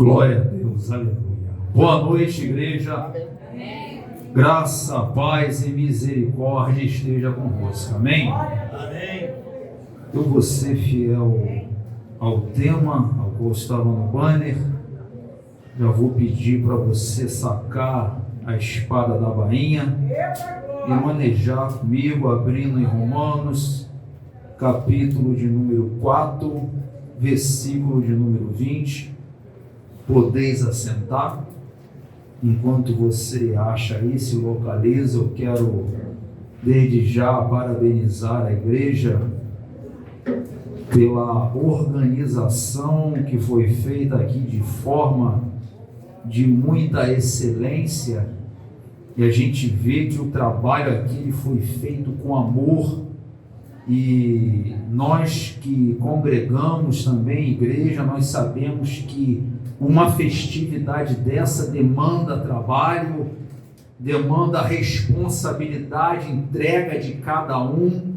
Glória a Deus, aleluia. Boa noite, igreja. Amém. Graça, paz e misericórdia esteja convosco. Amém? Amém. Eu vou ser fiel ao tema, ao qual estava no banner. Já vou pedir para você sacar a espada da bainha e manejar comigo, abrindo em Romanos, capítulo de número 4, versículo de número 20. Podeis assentar. Enquanto você acha aí, se localiza, eu quero desde já parabenizar a igreja pela organização que foi feita aqui de forma de muita excelência, e a gente vê que o trabalho aqui foi feito com amor, e nós que congregamos também igreja, nós sabemos que uma festividade dessa demanda trabalho, demanda responsabilidade, entrega de cada um,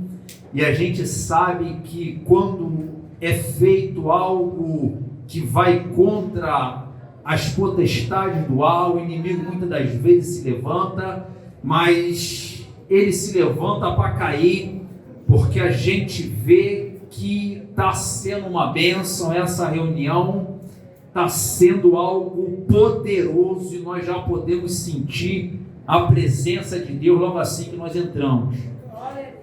e a gente sabe que quando é feito algo que vai contra as potestades do ar, o inimigo muitas das vezes se levanta, mas ele se levanta para cair, porque a gente vê que está sendo uma bênção essa reunião, está sendo algo poderoso e nós já podemos sentir a presença de Deus logo assim que nós entramos.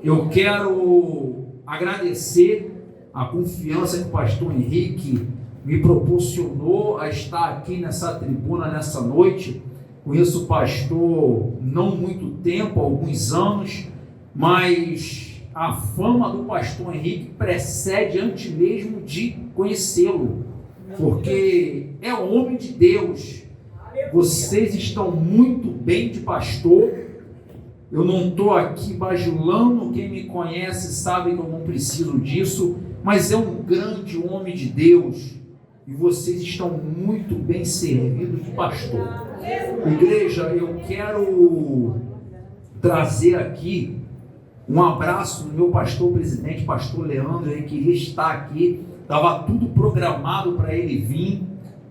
Eu quero agradecer a confiança que o pastor Henrique me proporcionou a estar aqui nessa tribuna nessa noite. Conheço o pastor não muito tempo, alguns anos, mas a fama do pastor Henrique precede antes mesmo de conhecê-lo, porque é homem de Deus. Vocês estão muito bem de pastor. Eu não estou aqui bajulando, quem me conhece sabe que eu não preciso disso, mas é um grande homem de Deus, e vocês estão muito bem servidos de pastor. Igreja, eu quero trazer aqui um abraço do meu pastor presidente, pastor Leandro. Ele queria estar aqui, estava tudo programado para ele vir,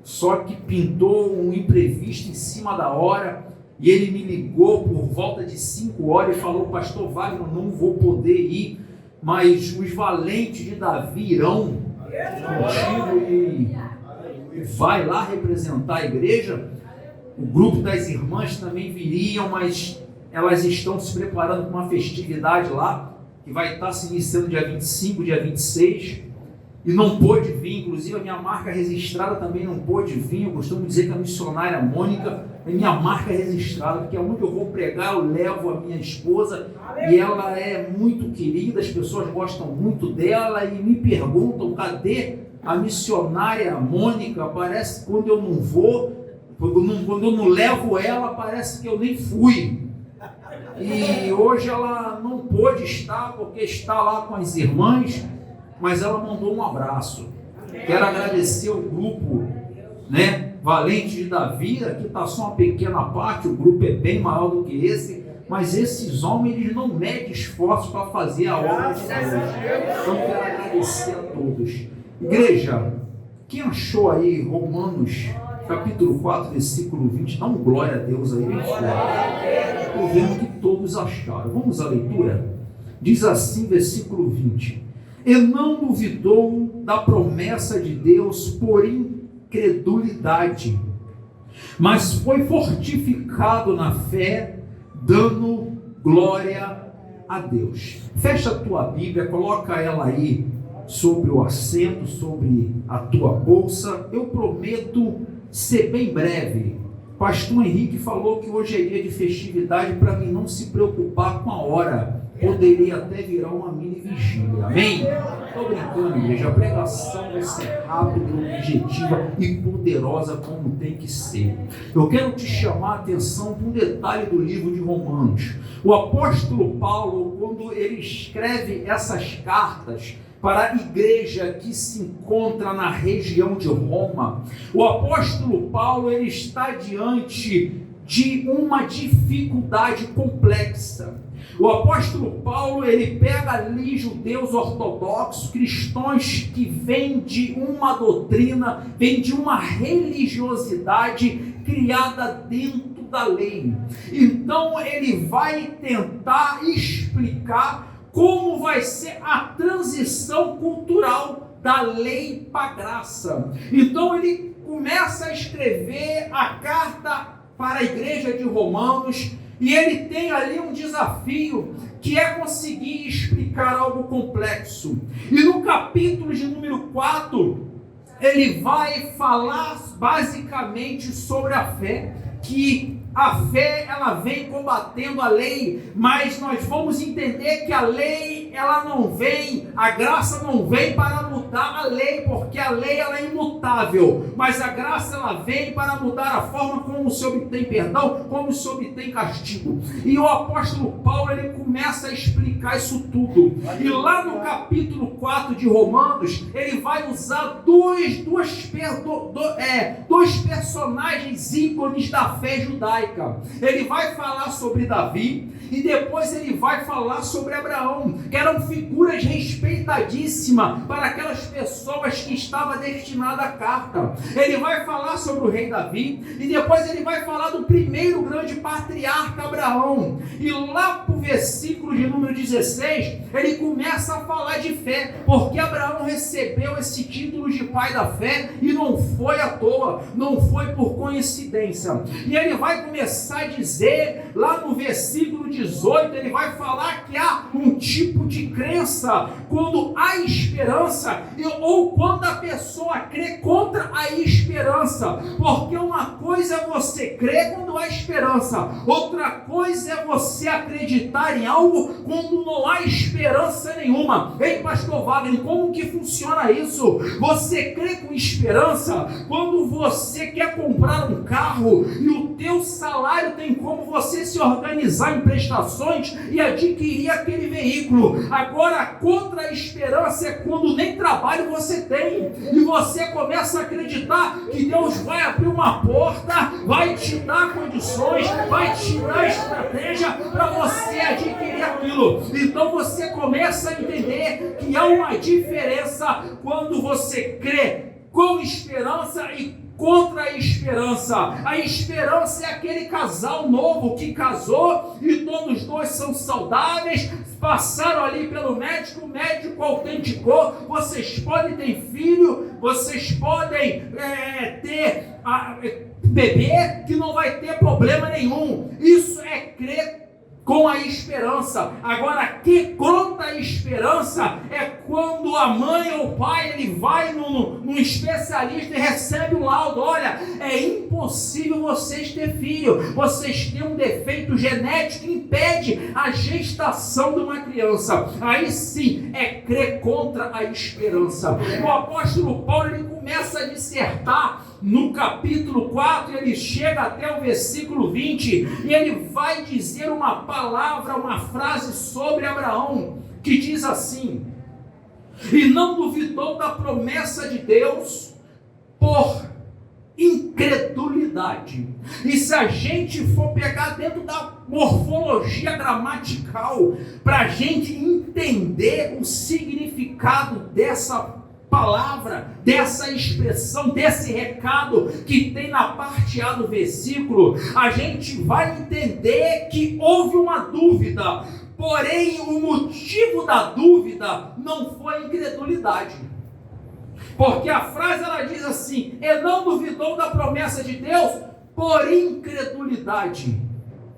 só que pintou um imprevisto em cima da hora, e ele me ligou por volta de 5 horas e falou: pastor Wagner, não vou poder ir, mas os valentes de Davi irão contigo e vai lá representar a igreja. O grupo das irmãs também viriam, mas elas estão se preparando para uma festividade lá, que vai estar se iniciando dia 25, dia 26, e não pôde vir. Inclusive a minha marca registrada também não pôde vir. Eu costumo dizer que a missionária Mônica é minha marca registrada, porque aonde eu vou pregar eu levo a minha esposa, e ela é muito querida, as pessoas gostam muito dela e me perguntam: cadê a missionária Mônica? Parece que quando eu não vou, quando eu não levo ela, parece que eu nem fui. E hoje ela não pôde estar, porque está lá com as irmãs, mas ela mandou um abraço. Quero agradecer o grupo, Valente de Davi. Aqui está só uma pequena parte, o grupo é bem maior do que esse, mas esses homens, eles não medem esforços para fazer a obra de Deus. Então quero agradecer a todos. Igreja, quem achou aí Romanos capítulo 4, versículo 20, dá um glória a Deus aí bem forte. Estou vendo que todos acharam. Vamos à leitura? Diz assim, versículo 20: e não duvidou da promessa de Deus por incredulidade, mas foi fortificado na fé, dando glória a Deus. Fecha a tua Bíblia, coloca ela aí sobre o assento, sobre a tua bolsa. Eu prometo ser bem breve. Pastor Henrique falou que hoje é dia de festividade, para mim não se preocupar com a hora. Poderia até virar uma mini vigília. Amém? Estou brincando, igreja. A pregação vai ser rápida, objetiva e poderosa como tem que ser. Eu quero te chamar a atenção para um detalhe do livro de Romanos. O apóstolo Paulo, quando ele escreve essas cartas para a igreja que se encontra na região de Roma, o apóstolo Paulo, ele está diante de uma dificuldade complexa. O apóstolo Paulo, ele pega ali judeus ortodoxos, cristãos que vêm de uma doutrina, vêm de uma religiosidade criada dentro da lei. Então ele vai tentar explicar como vai ser a transição cultural da lei para a graça. Então ele começa a escrever a carta para a igreja de Romanos, e ele tem ali um desafio, que é conseguir explicar algo complexo. E no capítulo de número 4, ele vai falar basicamente sobre a fé, que a fé, ela vem combatendo a lei, mas nós vamos entender que a lei, ela não vem, a graça não vem para mudar a lei, porque a lei, ela é imutável, mas a graça, ela vem para mudar a forma como se obtém perdão, como se obtém castigo. E o apóstolo Paulo, ele começa a explicar isso tudo, e lá no capítulo 4 de Romanos, ele vai usar dois personagens ícones da fé judaica. Ele vai falar sobre Davi e depois ele vai falar sobre Abraão, que eram figuras respeitadíssimas para aquelas pessoas que estavam destinadas à carta. Ele vai falar sobre o rei Davi e depois ele vai falar do primeiro grande patriarca Abraão. E lá para o versículo de número 16, ele começa a falar de fé, porque Abraão recebeu esse título de pai da fé e não foi à toa, não foi por coincidência. E ele vai começar a dizer, lá no versículo 18, ele vai falar que há um tipo de crença quando há esperança, ou quando a pessoa crê contra a esperança, porque uma coisa é você crer quando há esperança, outra coisa é você acreditar em algo quando não há esperança nenhuma. Ei, pastor Wagner, como que funciona isso? Você crê com esperança quando você quer comprar um carro e o teu salário tem como você se organizar em prestações e adquirir aquele veículo. Agora, contra a esperança é quando nem trabalho você tem e você começa a acreditar que Deus vai abrir uma porta, vai te dar condições, vai te dar estratégia para você adquirir aquilo. Então você começa a entender que há uma diferença quando você crê com esperança e contra a esperança. A esperança é aquele casal novo que casou e todos dois são saudáveis, passaram ali pelo médico, o médico autenticou, vocês podem ter filho, vocês podem ter bebê, que não vai ter problema nenhum. Isso é crer com a esperança. Agora, que conta a esperança é quando a mãe ou o pai, ele vai num especialista e recebe um laudo: olha, é impossível vocês ter filho, vocês têm um defeito genético que impede a gestação de uma criança. Aí sim, é crer contra a esperança. O apóstolo Paulo, ele começa a dissertar no capítulo 4, ele chega até o versículo 20, e ele vai dizer uma palavra, uma frase sobre Abraão, que diz assim: e não duvidou da promessa de Deus por incredulidade. E se a gente for pegar dentro da morfologia gramatical, para a gente entender o significado dessa palavra, dessa expressão, desse recado que tem na parte A do versículo, a gente vai entender que houve uma dúvida, porém o motivo da dúvida não foi incredulidade. Porque a frase, ela diz assim: e não duvidou da promessa de Deus por incredulidade.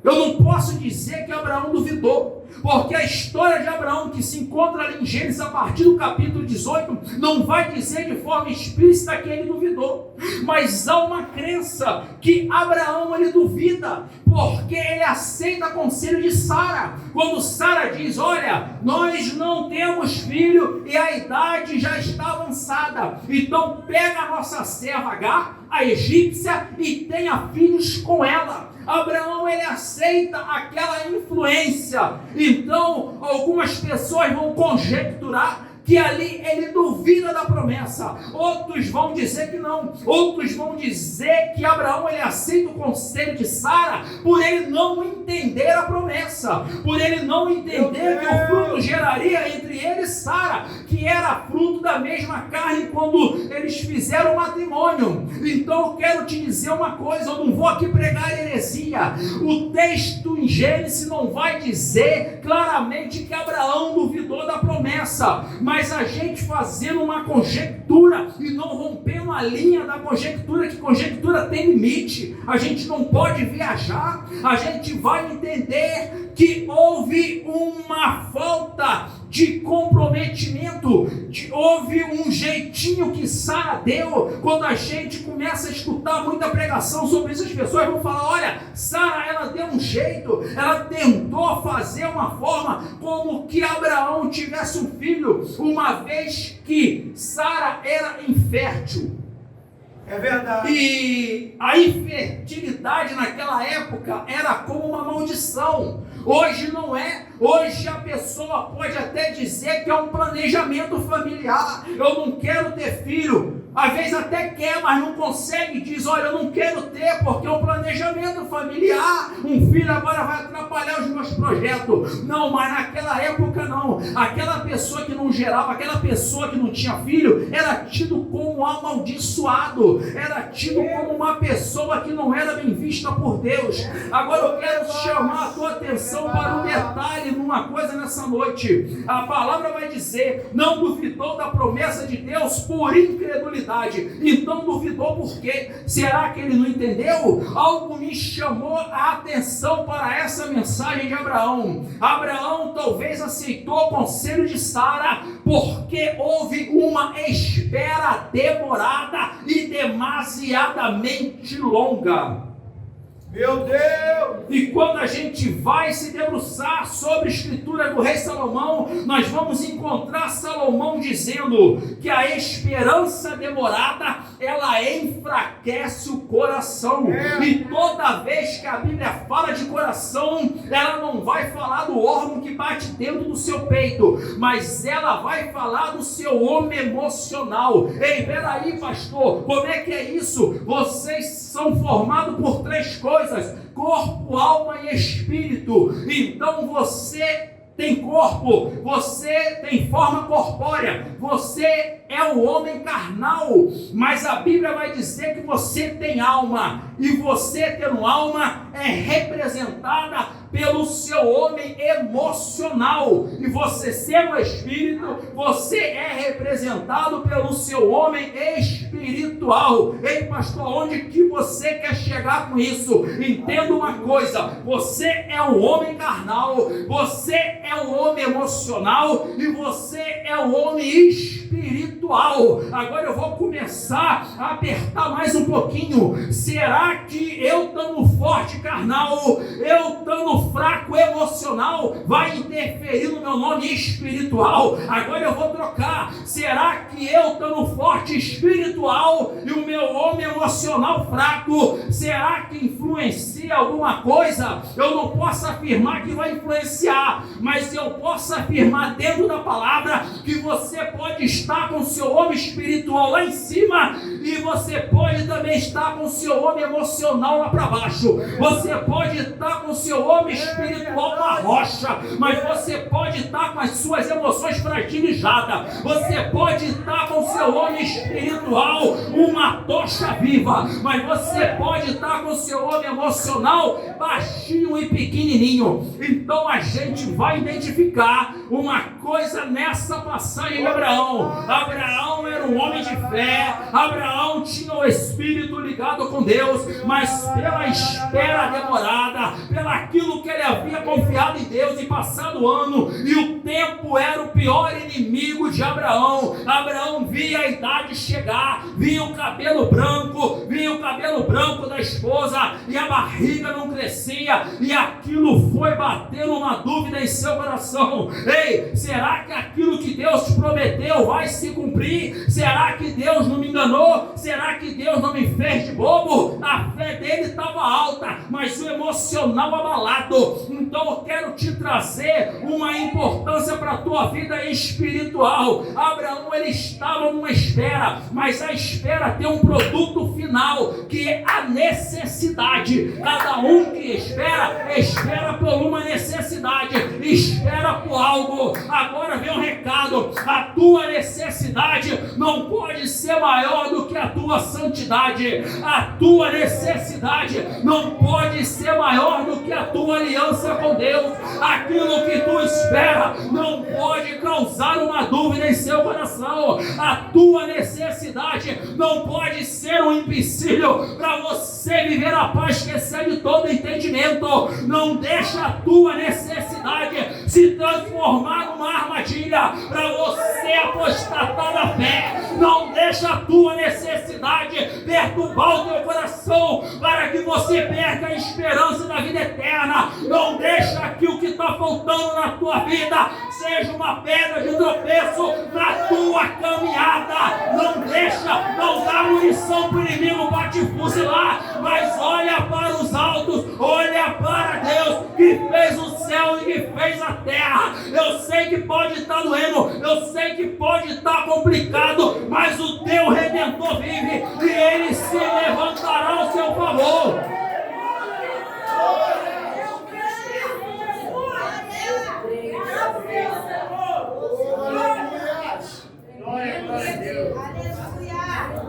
Eu não posso dizer que Abraão duvidou, porque a história de Abraão, que se encontra ali em Gênesis a partir do capítulo 18, não vai dizer de forma explícita que ele duvidou, mas há uma crença que Abraão, ele duvida, porque ele aceita conselho de Sara. Quando Sara diz: olha, nós não temos filho e a idade já está avançada, então pega a nossa serva Agar, a egípcia, e tenha filhos com ela. Abraão, ele aceita aquela influência. Então algumas pessoas vão conjecturar que que ali ele duvida da promessa. Outros vão dizer que não. Outros vão dizer que Abraão ele aceita o conselho de Sara por ele não entender a promessa, por ele não entender que o fruto geraria entre ele e Sara, que era fruto da mesma carne quando eles fizeram o matrimônio. Então eu quero te dizer uma coisa, eu não vou aqui pregar heresia. O texto em Gênesis não vai dizer claramente que Abraão duvidou da promessa, mas a gente fazendo uma conjectura e não rompendo a linha da conjectura, que conjectura tem limite, a gente não pode viajar, a gente vai entender que houve uma falta de comprometimento, houve um jeitinho que Sara deu. Quando a gente começa a escutar muita pregação sobre isso, as pessoas vão falar: olha, Sara, ela deu um jeito, ela tentou fazer uma forma como que Abraão tivesse um filho, uma vez que Sara era infértil. É verdade. E a infertilidade naquela época era como uma maldição. Hoje não é. Hoje a pessoa pode até dizer que é um planejamento familiar. Eu não quero ter filho. Às vezes até quer, mas não consegue. Diz: olha, eu não quero ter porque é um planejamento familiar. Um filho agora vai atrapalhar os meus projetos. Não, mas naquela época não. Aquela pessoa que não gerava, aquela pessoa que não tinha filho, era tido como amaldiçoado. Era tido como uma pessoa que não era bem vista por Deus. Agora eu quero chamar a tua atenção para um detalhe, numa coisa nessa noite. A palavra vai dizer: não duvidou da promessa de Deus por incredulidade. Então duvidou por quê? Será que ele não entendeu? Algo me chamou a atenção para essa mensagem de Abraão. Abraão talvez aceitou o conselho de Sara porque houve uma espera demorada e demasiadamente longa. Meu Deus! E quando a gente vai se debruçar sobre a escritura do rei Salomão, nós vamos encontrar Salomão dizendo que a esperança demorada, ela enfraquece o coração. E toda vez que a Bíblia fala de coração, ela não vai falar do órgão que bate dentro do seu peito, mas ela vai falar do seu homem emocional. Ei, peraí, pastor, como é que é isso? Vocês são formados por 3 coisas: corpo, alma e espírito. Então você tem corpo, você tem forma corpórea, você é o homem carnal, mas a Bíblia vai dizer que você tem alma, e você tendo alma é representada pelo seu homem emocional, e você sendo espírito, você é representado pelo seu homem espiritual. Ei, pastor, onde que você quer chegar com isso? Entenda uma coisa: você é o homem carnal, você é o homem emocional e você é o homem espiritual. Agora eu vou começar a apertar mais um pouquinho. Será que eu estando forte carnal, eu estando fraco emocional, vai interferir no meu nome espiritual? Agora eu vou trocar. Será que eu estando forte espiritual e o meu homem emocional fraco, será que influencia alguma coisa? Eu não posso afirmar que vai influenciar, mas eu posso afirmar dentro da palavra que você pode estar com o seu homem espiritual lá em cima e você pode também estar com o seu homem emocional lá para baixo. Você pode estar com o seu homem espiritual na rocha, mas você pode estar com as suas emoções fragilizadas. Você pode estar com o seu homem espiritual uma tocha viva, mas você pode estar com o seu homem emocional baixinho e pequenininho. Então a gente vai identificar uma coisa nessa passagem de Abraão. Abraão era um homem de fé, Abraão tinha o espírito ligado com Deus, mas pela espera demorada, pelo aquilo que ele havia confiado em Deus e passado o ano, e o tempo era o pior inimigo de Abraão. Abraão via a idade chegar, via o cabelo branco da esposa, e a barriga não crescia, e aquilo foi batendo uma dúvida em seu coração. Ei, será que aquilo que Deus prometeu vai se cumprir? Será que Deus não me enganou? Será que Deus não me fez de bobo? A fé dele estava alta, mas o emocional abalado. Então eu quero te trazer uma importância para a tua vida espiritual. Abraão, ele estava numa espera, mas a espera tem um produto final, que é a necessidade. Cada um que espera por uma necessidade, espera por algo. Agora vem um recado: a tua necessidade não pode ser maior do que a tua santidade. A tua necessidade não pode ser maior do que a tua aliança com Deus. Aquilo que tu espera não pode causar uma dúvida em seu coração. A tua necessidade não pode ser um empecilho para você viver a paz que excede todo entendimento. Não deixa a tua necessidade se transformar numa armadilha para você apostatar da fé. Não deixa a tua necessidade perturbar o teu coração para que você perca a esperança da vida eterna. Não deixa que o que está faltando na tua vida seja uma pedra de tropeço na tua caminhada. Não deixa, não dá munição para o inimigo para te fuzilar, mas olha para os altos, olha para Deus que fez o céu e que fez a terra. Eu sei que pode estar doendo, eu sei que pode estar complicado, mas o teu Redentor vive e ele se levantará ao seu favor.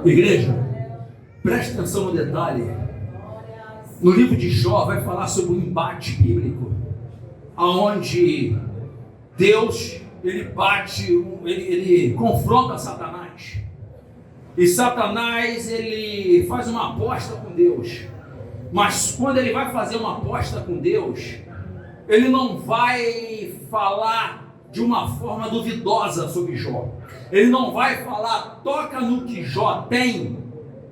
Igreja, preste atenção no detalhe. No livro de Jó vai falar sobre um embate bíblico, aonde Deus ele confronta Satanás. E Satanás ele faz uma aposta com Deus. Mas quando ele vai fazer uma aposta com Deus, ele não vai falar de uma forma duvidosa sobre Jó. Ele não vai falar: toca no que Jó tem,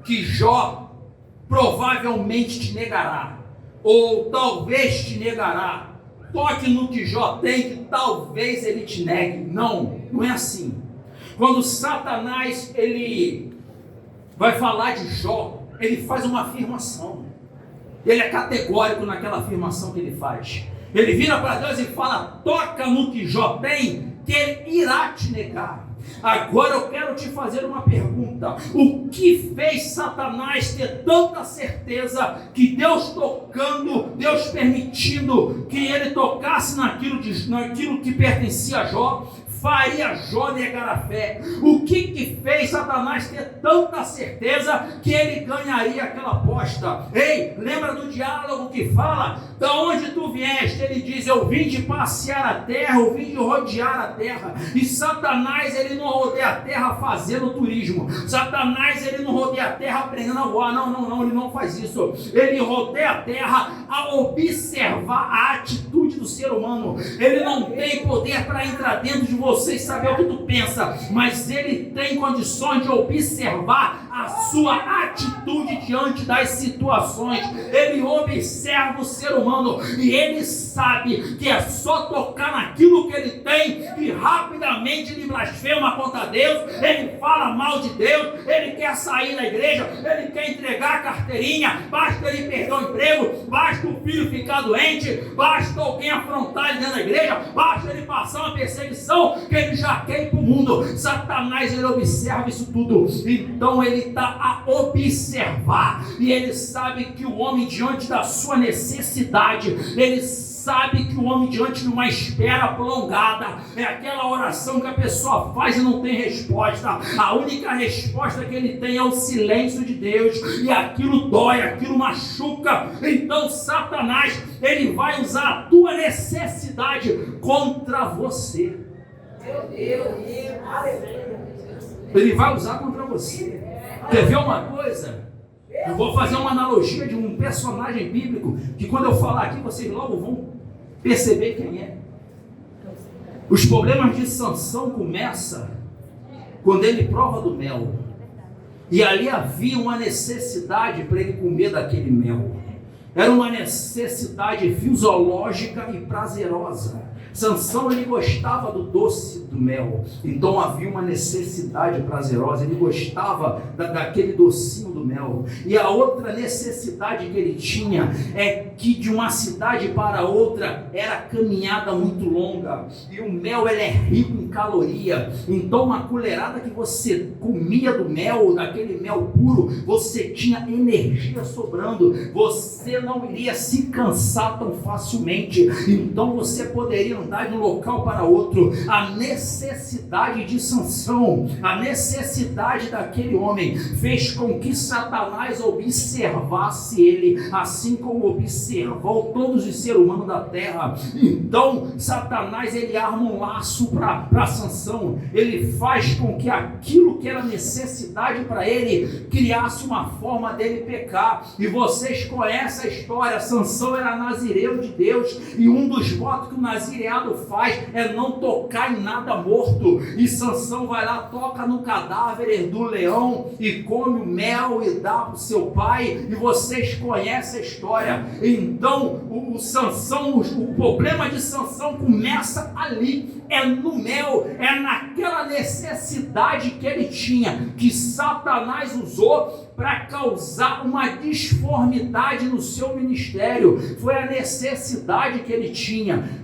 que Jó provavelmente te negará, ou talvez te negará. Toque no que Jó tem, que talvez ele te negue. Não, não é assim. Quando Satanás ele vai falar de Jó, ele faz uma afirmação. Ele é categórico naquela afirmação que ele faz. Ele vira para Deus e fala: toca no que Jó tem, que ele irá te negar. Agora eu quero te fazer uma pergunta: o que fez Satanás ter tanta certeza que Deus tocando, Deus permitindo que ele tocasse naquilo que pertencia a Jó, faria Jó negar a fé? O que fez Satanás ter tanta certeza que ele ganharia aquela aposta? Ei, lembra do diálogo que fala: da onde tu vieste? Ele diz: eu vim de passear a terra, eu vim de rodear a terra. E Satanás ele não rodeia a terra fazendo turismo. Satanás ele não rodeia a terra aprendendo a voar. Não, ele não faz isso. Ele rodeia a terra a observar a atitude do ser humano. Ele não tem poder para entrar dentro de você e saber o que tu pensa, mas ele tem condições de observar a sua atitude diante das situações. Ele observa o ser humano e ele sabe que é só tocar naquilo que ele tem que rapidamente ele blasfema contra Deus, ele fala mal de Deus, ele quer sair da igreja, ele quer entregar a carteirinha, basta ele perder o emprego, basta o filho ficar doente, basta alguém afrontar ele dentro da igreja, basta ele passar uma perseguição que ele já quer ir para o mundo. Satanás ele observa isso tudo, então ele está a observar e ele sabe que o homem diante da sua necessidade, ele sabe que o homem diante de uma espera prolongada, é aquela oração que a pessoa faz e não tem resposta. A única resposta que ele tem é o silêncio de Deus, e aquilo dói, aquilo machuca. Então Satanás ele vai usar a tua necessidade contra você. Meu Deus, ele vai usar contra você. Quer ver uma coisa? Eu vou fazer uma analogia de um personagem bíblico que quando eu falar aqui vocês logo vão perceber quem é. Os problemas de Sansão começam quando ele prova do mel. E ali havia uma necessidade para ele comer daquele mel. Era uma necessidade fisiológica e prazerosa. Sansão, ele gostava do doce do mel, então havia uma necessidade prazerosa, ele gostava daquele docinho do mel. E a outra necessidade que ele tinha é que de uma cidade para outra era caminhada muito longa, e o mel ele é rico em caloria, então uma colherada que você comia do mel, daquele mel puro, você tinha energia sobrando, você não iria se cansar tão facilmente, então você poderia andar de um local para outro. A necessidade de Sansão, a necessidade daquele homem fez com que Satanás observasse ele, assim como observou todos os seres humanos da terra. Então Satanás ele arma um laço para Sansão, ele faz com que aquilo que era necessidade para ele criasse uma forma dele pecar. E vocês conhecem a história. Sansão era nazireu de Deus, e um dos votos que o nazireado faz é não tocar em nada morto, e Sansão vai lá, toca no cadáver do leão e come o mel e dá para o seu pai, e vocês conhecem a história. Então o Sansão, o problema de Sansão começa ali, é no mel, é naquela necessidade que ele tinha, que Satanás usou para causar uma disformidade no seu ministério. Foi a necessidade que ele tinha.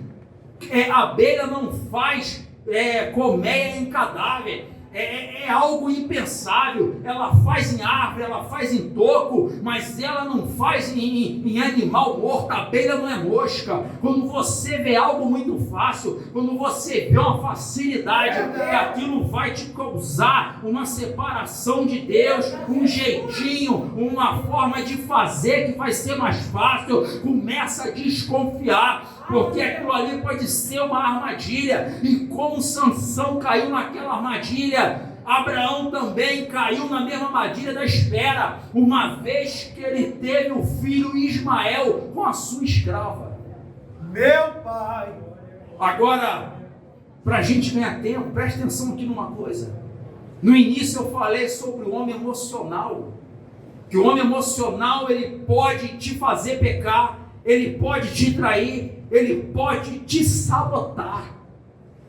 A abelha não faz colmeia em cadáver, é algo impensável. Ela faz em árvore, ela faz em toco, mas ela não faz em animal morto. A abelha não é mosca. Quando você vê algo muito fácil, quando você vê uma facilidade, aquilo vai te causar uma separação de Deus, um jeitinho, uma forma de fazer que vai ser mais fácil. Começa a desconfiar, porque aquilo ali pode ser uma armadilha. E como Sansão caiu naquela armadilha, Abraão também caiu na mesma armadilha da espera, uma vez que ele teve o filho Ismael com a sua escrava. Meu pai! Agora, para a gente ganhar tempo, preste atenção aqui numa coisa. No início eu falei sobre o homem emocional, que o homem emocional ele pode te fazer pecar, ele pode te trair, ele pode te sabotar.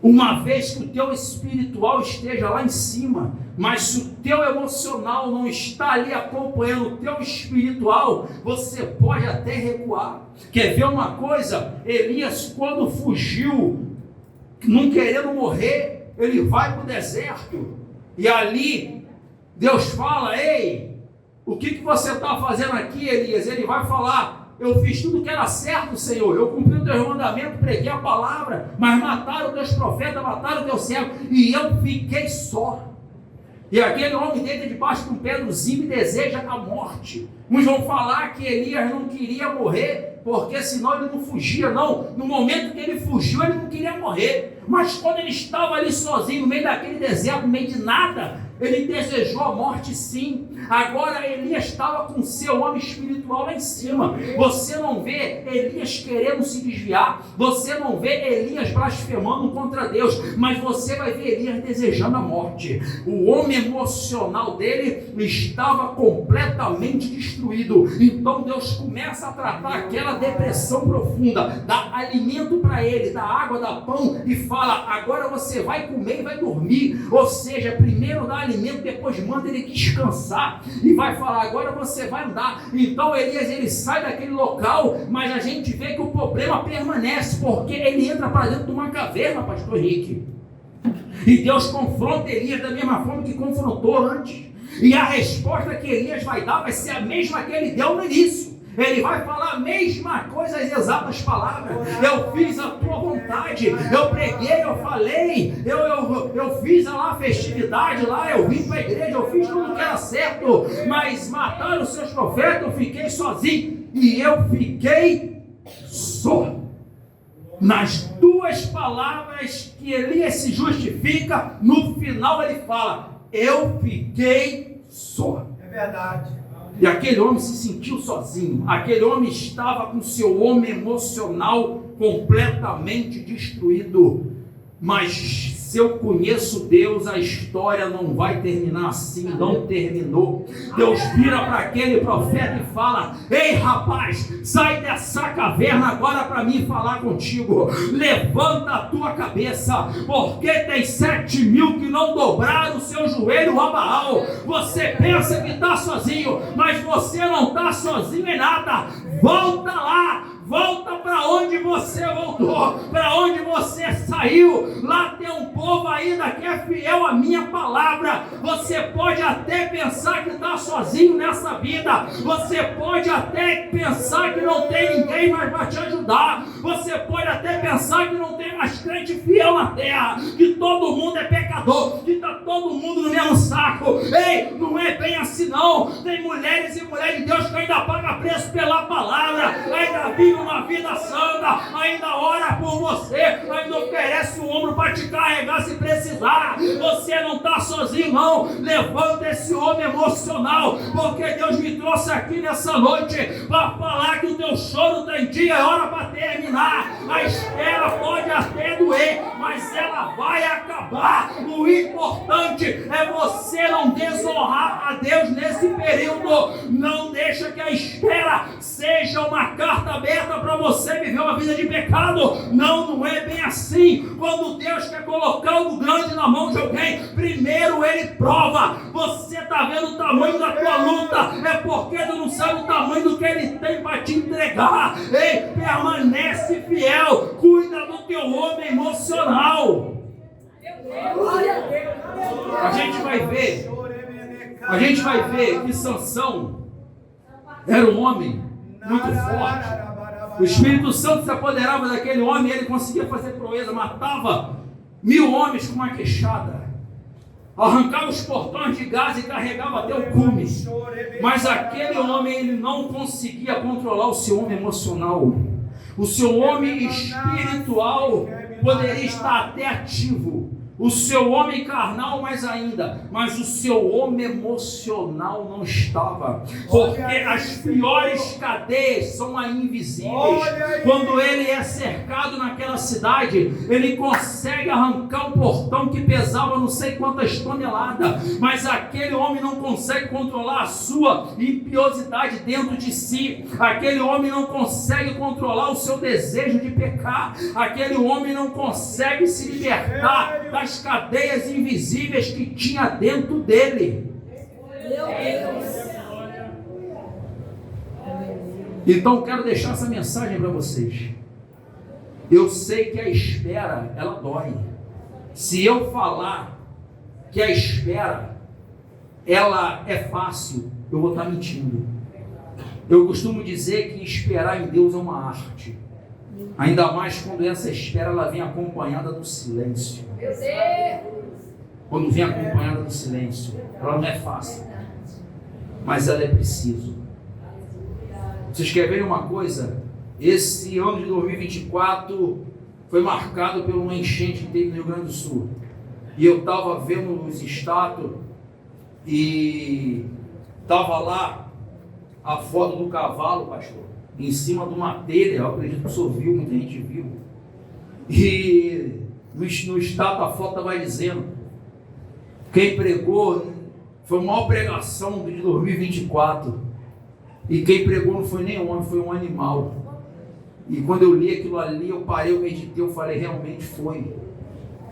Uma vez que o teu espiritual esteja lá em cima, mas se o teu emocional não está ali acompanhando o teu espiritual, você pode até recuar. Quer ver uma coisa? Elias, quando fugiu, não querendo morrer, ele vai para o deserto, e ali Deus fala: ei, o que você está fazendo aqui, Elias? Ele vai falar: eu fiz tudo que era certo, Senhor, eu cumpri o teu mandamento, preguei a palavra, mas mataram os teus profetas, mataram o teu servo, e eu fiquei só. E aquele homem deita debaixo de um pedrozinho e deseja a morte. Uns vão falar que Elias não queria morrer, porque senão ele não fugia. Não, no momento que ele fugiu, ele não queria morrer, mas quando ele estava ali sozinho, no meio daquele deserto, no meio de nada, ele desejou a morte, sim. Agora Elias estava com seu homem espiritual lá em cima. Você não vê Elias querendo se desviar, você não vê Elias blasfemando contra Deus, mas você vai ver Elias desejando a morte. O homem emocional dele estava completamente destruído. Então Deus começa a tratar aquela depressão profunda, dá alimento para ele, dá água, dá pão, e fala: agora você vai comer e vai dormir. Ou seja, primeiro dá alimento, depois manda ele descansar, e vai falar: agora você vai andar. Então Elias ele sai daquele local, mas a gente vê que o problema permanece, porque ele entra para dentro de uma caverna, pastor Henrique, e Deus confronta Elias da mesma forma que confrontou antes, e a resposta que Elias vai dar vai ser a mesma que ele deu no início. Ele vai falar a mesma coisa, as exatas palavras: eu fiz a tua vontade, eu preguei, eu falei, eu fiz lá a festividade lá, eu vim para a igreja, eu fiz tudo que era certo, mas mataram os seus profetas, eu fiquei sozinho, e eu fiquei só. Nas duas palavras que Elias se justifica, no final ele fala: eu fiquei só. É verdade. E aquele homem se sentiu sozinho, aquele homem estava com seu homem emocional completamente destruído. Mas se eu conheço Deus, a história não vai terminar assim, não terminou. Deus vira para aquele profeta e fala: ei rapaz, sai dessa caverna agora para mim falar contigo. Levanta a tua cabeça, porque tem 7.000 que não dobraram o seu joelho a Baal. Você pensa que está sozinho, mas você não está sozinho em nada. Volta lá. Volta para onde você voltou, para onde você saiu. Lá tem um povo ainda que é fiel à minha palavra. Você pode até pensar que está sozinho nessa vida. Você pode até pensar que não tem ninguém mais para te ajudar. Você pode até pensar que não tem mais crente fiel na terra, que todo mundo é pecador, que está todo mundo no mesmo saco. Ei, não é bem assim não. Tem mulheres e mulheres de Deus que ainda pagam preço pela palavra, ainda vivem uma vida santa, ainda ora por você, ainda oferece o ombro para te carregar se precisar. Você não está sozinho não. Levanta esse homem emocional, porque Deus me trouxe aqui nessa noite para falar que o teu choro tem dia e hora para terminar. A espera pode até doer, mas ela vai acabar. O importante é você não desonrar a Deus nesse período. Não deixa que a espera seja uma carta aberta para você viver uma vida de pecado. Não é bem assim. Quando Deus quer colocar algo grande na mão de alguém, primeiro Ele prova. Você está vendo o tamanho da tua luta, é porque tu não sabe o tamanho do que Ele tem para te entregar. Ei, permanece fiel, cuida do teu homem emocional. A gente vai ver que Sansão era um homem muito forte. O Espírito Santo se apoderava daquele homem e ele conseguia fazer proeza, matava 1000 homens com uma queixada, arrancava os portões de Gaza e carregava até o cume. Mas aquele homem, ele não conseguia controlar o seu homem emocional. O seu homem espiritual poderia estar até ativo, o seu homem carnal mais ainda, mas o seu homem emocional não estava, porque as piores cadeias são ainda invisíveis. Quando ele é cercado naquela cidade, ele consegue arrancar um portão que pesava não sei quantas toneladas, mas aquele homem não consegue controlar a sua impiosidade dentro de si. Aquele homem não consegue controlar o seu desejo de pecar. Aquele homem não consegue se libertar das cadeias invisíveis que tinha dentro dele. Então quero deixar essa mensagem para vocês. Eu sei que a espera, ela dói. Se eu falar que a espera, ela é fácil, eu vou estar mentindo. Eu costumo dizer que esperar em Deus é uma arte. Ainda mais quando essa espera ela vem acompanhada do silêncio. Quando vem acompanhada do silêncio, ela não é fácil, mas ela é preciso. Vocês querem ver uma coisa? Esse ano de 2024 foi marcado por uma enchente que teve no Rio Grande do Sul. E eu estava vendo os status e estava lá a foto do cavalo, pastor, em cima de uma telha. Eu acredito que o senhor viu, muita gente viu. E no status a foto vai dizendo: quem pregou foi a maior pregação de 2024. E quem pregou não foi nem um homem, foi um animal. E quando eu li aquilo ali, eu parei, eu meditei, eu falei, realmente foi.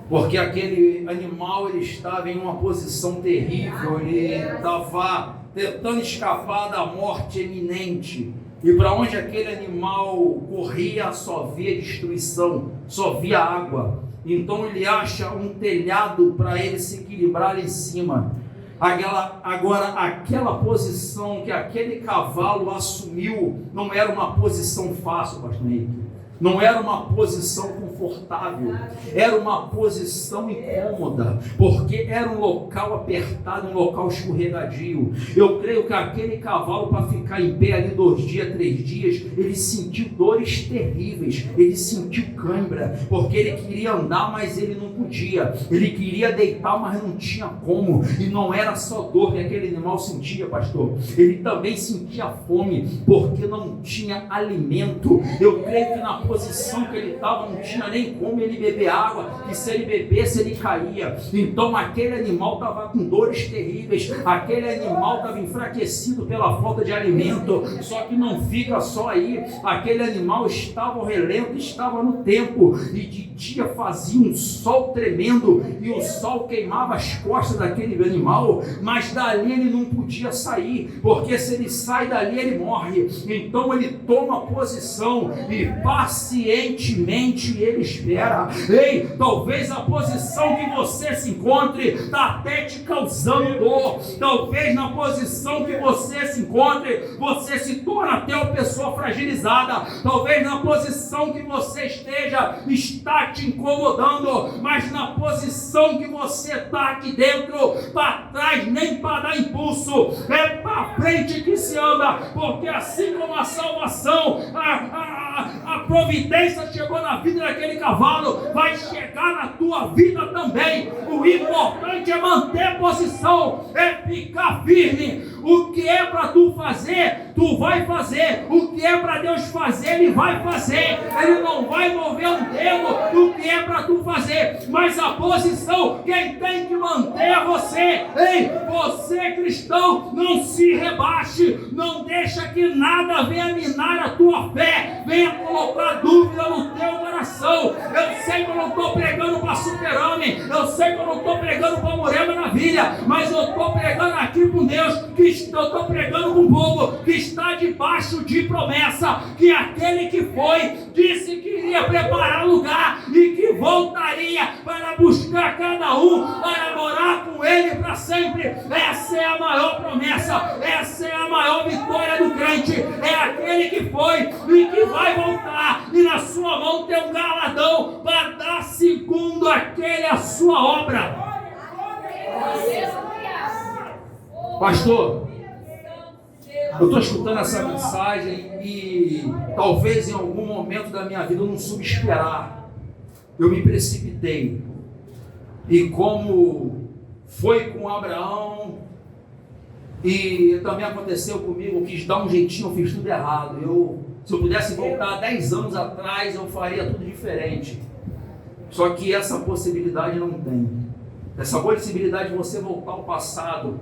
Porque aquele animal, ele estava em uma posição terrível, ele estava tentando escapar da morte iminente. E para onde aquele animal corria, só via destruição, só via água. Então ele acha um telhado para ele se equilibrar ali em cima. Agora, aquela posição que aquele cavalo assumiu não era uma posição fácil, pastor Henrique. Não era uma posição confortável, era uma posição incômoda, porque era um local apertado, um local escorregadio. Eu creio que aquele cavalo, para ficar em pé ali 2 dias, 3 dias, ele sentiu dores terríveis, ele sentiu cãibra, porque ele queria andar, mas ele não podia, ele queria deitar, mas não tinha como. E não era só dor que aquele animal sentia, pastor, ele também sentia fome, porque não tinha alimento. Eu creio que na posição que ele estava, não tinha nem como ele beber água, e se ele bebesse, ele caía. Então aquele animal estava com dores terríveis, aquele animal estava enfraquecido pela falta de alimento. Só que não fica só aí, aquele animal estava ao relento, estava no tempo, e de dia fazia um sol tremendo, e o sol queimava as costas daquele animal, mas dali ele não podia sair, porque se ele sai dali ele morre. Então ele toma posição e pacientemente ele espera. Ei, talvez a posição que você se encontre está até te causando dor, talvez na posição que você se encontre, você se torna até uma pessoa fragilizada, talvez na posição que você esteja, está te incomodando, mas na posição que você está aqui dentro, para trás nem para dar impulso, é para frente que se anda, porque assim como a salvação, a providência chegou na vida daquele cavalo, vai chegar na tua vida também. O importante é manter posição, é ficar firme. O que é para tu fazer, tu vai fazer. O que é para Deus fazer, Ele vai fazer. Ele não vai mover um dedo do que é para tu fazer, mas a posição, quem tem que manter é você. Ei, você cristão, não se rebaixe, não deixa que nada venha minar a tua fé, venha colocar dúvida no teu coração. Eu sei que eu não estou pregando para super-homem, eu sei que eu não estou pregando para Morena na Vilha, mas eu estou pregando aqui com Deus, que eu estou pregando com o povo que está debaixo de promessa, que aquele que foi, disse que iria preparar lugar e que voltaria para buscar cada um, para morar com ele para sempre. Essa é a maior promessa, essa é a maior vitória do crente, é aquele que foi e que vai voltar, e na sua mão tem um galardão para dar segundo aquele a sua obra. Pastor, eu estou escutando essa mensagem e talvez em algum momento da minha vida eu não soube esperar, eu me precipitei, e como foi com Abraão e também aconteceu comigo, eu quis dar um jeitinho, eu fiz tudo errado. Se eu pudesse voltar 10 anos atrás, eu faria tudo diferente. Só que essa possibilidade não tem. Essa possibilidade de você voltar ao passado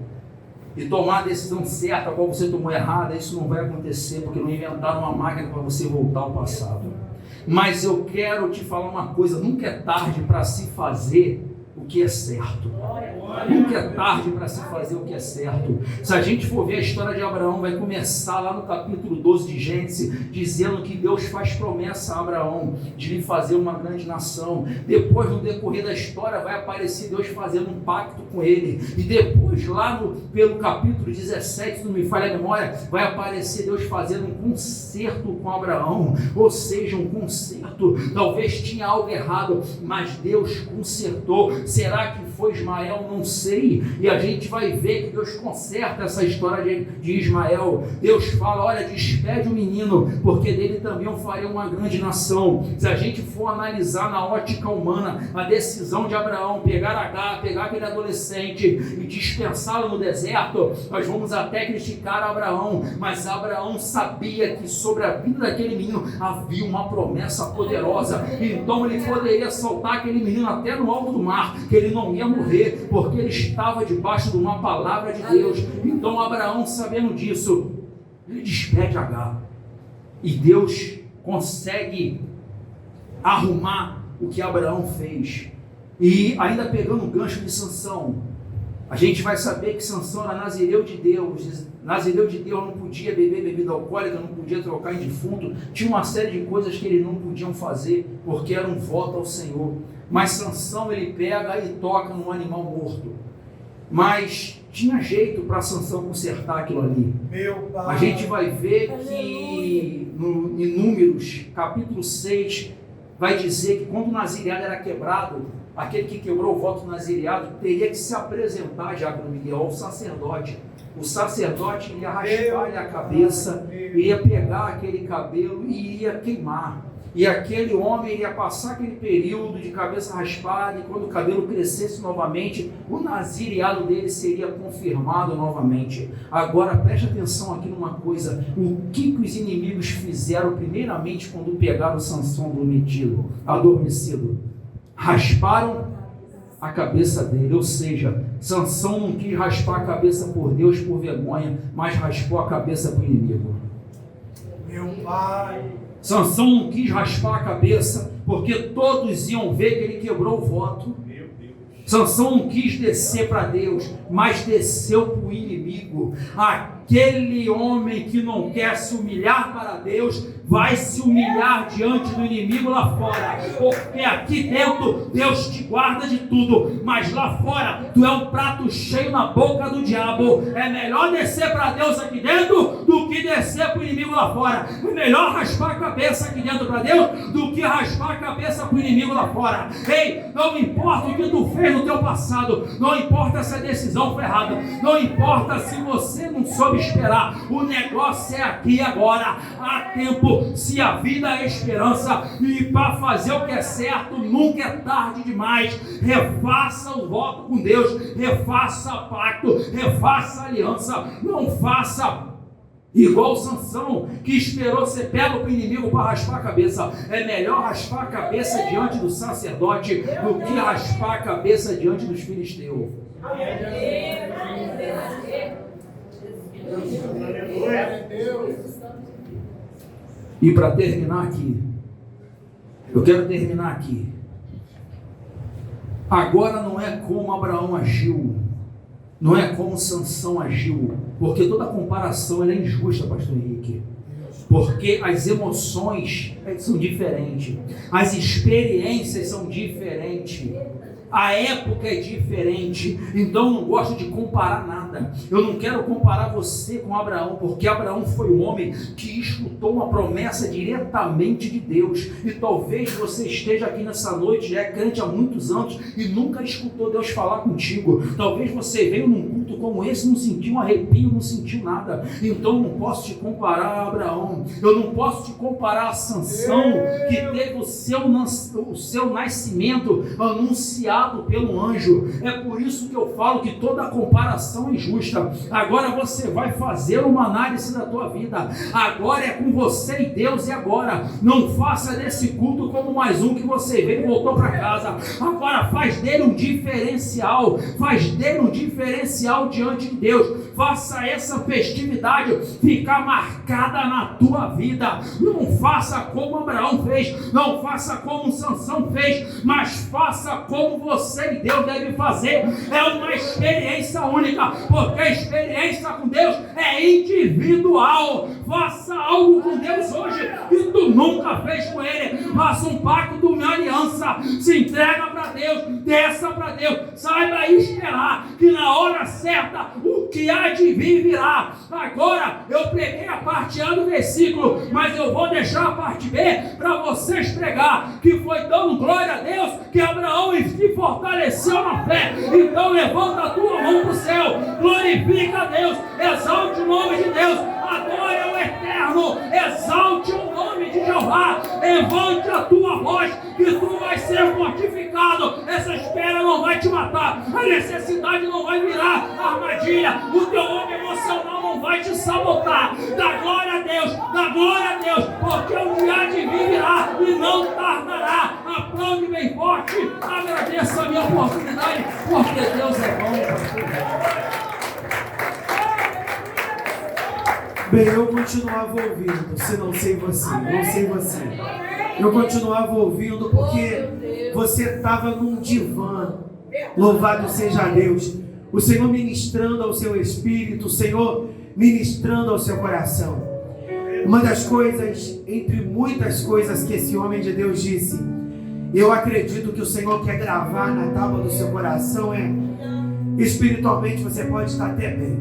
e tomar a decisão certa, a qual você tomou errada, isso não vai acontecer, porque não inventaram uma máquina para você voltar ao passado. Mas eu quero te falar uma coisa, nunca é tarde para se fazer o que é certo. Nunca é tarde para se fazer o que é certo. Se a gente for ver a história de Abraão, vai começar lá no capítulo 12 de Gênesis, dizendo que Deus faz promessa a Abraão de lhe fazer uma grande nação. Depois, no decorrer da história, vai aparecer Deus fazendo um pacto com ele. E depois, lá pelo capítulo 17, se não me falha a memória, vai aparecer Deus fazendo um concerto com Abraão. Ou seja, um concerto. Talvez tinha algo errado, mas Deus consertou. Será que foi Ismael? Não sei. E a gente vai ver que Deus conserta essa história de Ismael. Deus fala: olha, despede o menino, porque dele também eu farei uma grande nação. Se a gente for analisar na ótica humana a decisão de Abraão, pegar Agar, pegar aquele adolescente e dispensá-lo no deserto, nós vamos até criticar Abraão, mas Abraão sabia que sobre a vida daquele menino havia uma promessa poderosa. Então ele poderia soltar aquele menino até no alto do mar, que ele não ia morrer, porque ele estava debaixo de uma palavra de Deus. Então Abraão, sabendo disso, ele despede Agar, e Deus consegue arrumar o que Abraão fez. E ainda pegando o gancho de Sansão, a gente vai saber que Sansão era nazireu de Deus. Nazireu de Deus não podia beber bebida alcoólica, não podia trocar em defunto, tinha uma série de coisas que eles não podiam fazer, porque era um voto ao Senhor. Mas Sansão, ele pega e toca num animal morto. Mas tinha jeito para Sansão consertar aquilo ali. A gente vai ver que em Números, capítulo 6, vai dizer que quando o nazireado era quebrado, aquele que quebrou o voto do nazireado teria que se apresentar, Diácono Miguel, ao sacerdote. O sacerdote ia raspar-lhe a cabeça, ia pegar aquele cabelo e ia queimar. E aquele homem ia passar aquele período de cabeça raspada, e quando o cabelo crescesse novamente, o nazireado dele seria confirmado novamente. Agora preste atenção aqui numa coisa: o que os inimigos fizeram primeiramente quando pegaram Sansão adormecido? Rasparam a cabeça dele, ou seja, Sansão não quis raspar a cabeça por Deus, por vergonha, mas raspou a cabeça para o inimigo. Meu pai. Sansão não quis raspar a cabeça, porque todos iam ver que ele quebrou o voto. Sansão não quis descer para Deus, mas desceu para o inimigo. Aquele homem que não quer se humilhar para Deus, vai se humilhar diante do inimigo lá fora, porque aqui dentro Deus te guarda de tudo, mas lá fora tu é um prato cheio na boca do diabo. É melhor descer para Deus aqui dentro do que descer para o inimigo lá fora. É melhor raspar a cabeça aqui dentro para Deus do que raspar a cabeça para o inimigo lá fora. Ei, não importa o que tu fez no teu passado, não importa se a decisão foi errada, não importa se você não soube esperar, o negócio é aqui e agora. Há tempo. Se a vida é esperança, e para fazer o que é certo nunca é tarde demais. Refaça o voto com Deus, refaça pacto, refaça aliança. Não faça igual Sansão, que esperou ser pego para o inimigo para raspar a cabeça. É melhor raspar a cabeça diante do sacerdote do que raspar a cabeça diante dos filisteus. E para terminar aqui, eu quero terminar aqui. Agora não é como Abraão agiu, não é como Sansão agiu, porque toda comparação ela é injusta, pastor Henrique. Porque as emoções são diferentes, as experiências são diferentes, a época é diferente. Então eu não gosto de comparar nada. Eu não quero comparar você com Abraão, porque Abraão foi um homem que escutou uma promessa diretamente de Deus. E talvez você esteja aqui nessa noite, já é crente há muitos anos e nunca escutou Deus falar contigo. Talvez você veio num culto como esse, não sentiu um arrepio, não sentiu nada. Então eu não posso te comparar a Abraão, eu não posso te comparar a Sansão, que teve o seu nascimento anunciado pelo anjo. É por isso que eu falo que toda comparação é injusta. Agora você vai fazer uma análise da tua vida. Agora é com você e Deus, e agora não faça desse culto como mais um que você veio e voltou para casa. Agora faz dele um diferencial, faz dele um diferencial diante de Deus. Faça essa festividade ficar marcada na tua vida. Não faça como Abraão fez, não faça como Sansão fez, mas faça como você e Deus deve fazer. É uma experiência única, porque a experiência com Deus é individual. Faça algo com Deus hoje que tu nunca fez com Ele. Faça um pacto de uma aliança, se entrega para Deus, desça para Deus, saiba esperar que na hora certa o que há de vir virá. Agora eu preguei a parte A do versículo, mas eu vou deixar a parte B para vocês pregar, que foi dando glória a Deus que Abraão se fortaleceu na fé. Então levanta a tua mão para o céu, glorifica a Deus, exalte o nome de Deus, adore ao Eterno, exalte o nome de Jeová, levante a tua voz, que tu vai ser fortificado. Essa espera não vai te matar, a necessidade não vai virar armadilha, o teu homem emocional não vai te sabotar. Dá glória a Deus, porque o dia de vir virá e não tardará. Aplaude bem forte, agradeço a minha oportunidade, porque Deus é bom. Bem, eu continuava ouvindo, se não sei você. Eu continuava ouvindo porque você estava num divã. Louvado seja Deus. O Senhor ministrando ao seu espírito, o Senhor ministrando ao seu coração. Uma das coisas, entre muitas coisas que esse homem de Deus disse, eu acredito que o Senhor quer gravar na tábua do seu coração é: espiritualmente você pode estar até bem,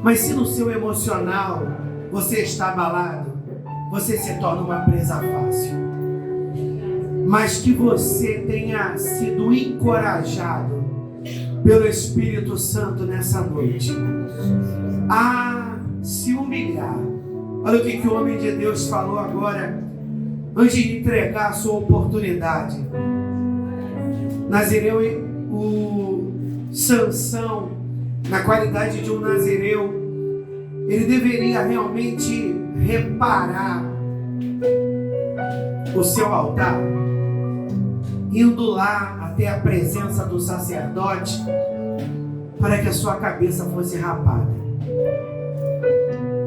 mas se no seu emocional você está abalado, você se torna uma presa fácil. Mas que você tenha sido encorajado pelo Espírito Santo nessa noite a se humilhar. Olha o que o homem de Deus falou agora, antes de entregar a sua oportunidade. Nazireu, o Sansão, na qualidade de um nazireu, ele deveria realmente reparar o seu altar, indo lá até a presença do sacerdote, para que a sua cabeça fosse rapada.